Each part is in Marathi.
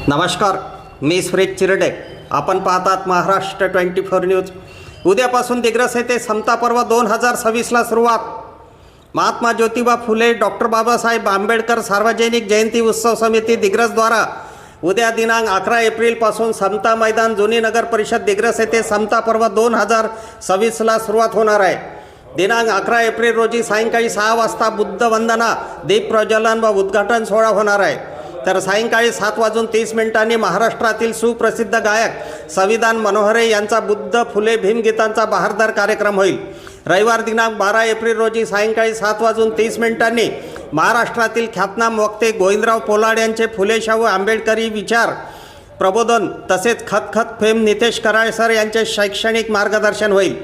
नमस्कार, मी सुरेश चिरडे. आपण पाहतात महाराष्ट्र 24 न्यूज. उद्यापासून दिग्रस येथे समता पर्व 2026ला सुरुवात. महात्मा ज्योतिबा फुले डॉक्टर बाबासाहेब आंबेडकर सार्वजनिक जयंती उत्सव समिती दिग्रसद्वारा उद्या दिनांक 11 एप्रिलपासून समता मैदान जुनी नगर परिषद दिग्रस येथे समता पर्व 2026ला सुरुवात होणार आहे. दिनांक 11 एप्रिल रोजी सायंकाळी 6 वाजता बुद्ध वंदना, दीप प्रज्वलन व उद्घाटन सोहळा होणार आहे. तर सायंकाळी 7:30 महाराष्ट्रातील सुप्रसिद्ध गायक संविधान मनोहरे यांचा बुद्ध फुले भीमगीतांचा बहारदार कार्यक्रम होईल. रविवार दिनांक 12 एप्रिल रोजी सायंकाळी 7:30 महाराष्ट्रातील ख्यातनाम वक्ते गोविंदराव पोलाड यांचे फुले शाहू आंबेडकरी विचार प्रबोधन तसेच खतखत फेम नितेश कराळे सर यांचे शैक्षणिक मार्गदर्शन होईल.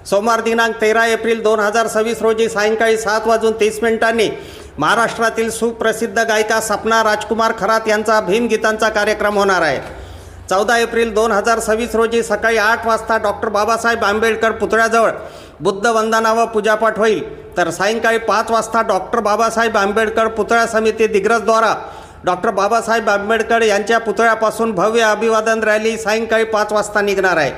सोमवार दिनांक 13 एप्रिल 2026 रोजी सायंकाळी 7:30 महाराष्ट्रातील सुप्रसिद्ध गायिका सपना राजकुमार खरात यांचा भीमगीतांचा कार्यक्रम होणार आहे. 14 एप्रिल 2026 रोजी सकाळी 8 वाजता डॉक्टर बाबासाहेब आंबेडकर पुतळ्याजवळ बुद्ध वंदना व पूजापाठ होईल. तर सायंकाळी 5 वाजता डॉक्टर बाबासाहेब आंबेडकर पुतळा समिती दिग्रसद्वारा डॉक्टर बाबासाहेब आंबेडकर यांच्या पुतळ्यापासून भव्य अभिवादन रॅली सायंकाळी 5 वाजता निघणार आहे.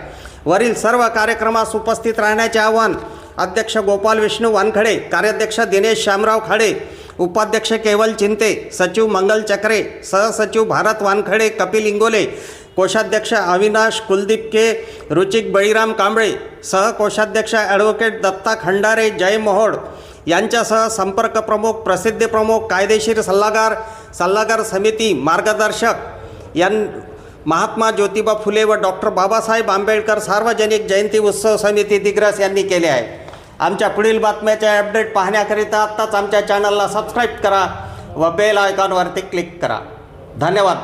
वरील सर्व कार्यक्रमास उपस्थित राहण्याचे आवाहन अध्यक्ष गोपाल विष्णू वानखडे, कार्याध्यक्ष दिनेश श्यामराव खाडे, उपाध्यक्ष केवल चिंते, सचिव मंगल चक्रे, सहसचिव भारत वानखडे, कपिल इंगोले, कोषाध्यक्ष अविनाश कुलदीप के, रुचिक बळीराम कांबळे, सहकोषाध्यक्ष ॲडव्होकेट दत्ता खंडारे, जय मोहोड यांच्यासह संपर्क प्रमुख, प्रसिद्धी प्रमुख, कायदेशीर सल्लागार समिती मार्गदर्शक महात्मा ज्योतिबा फुले व डॉक्टर बाबासाहेब आंबेडकर सार्वजनिक जयंती उत्सव समिती दिग्रस यांनी केले आहे. आमच्या पुढील बातम्याचे अपडेट पाहण्याकरिता आत्ताच आमच्या चॅनलला सबस्क्राईब करा व बेल आयकॉनवरती क्लिक करा. धन्यवाद.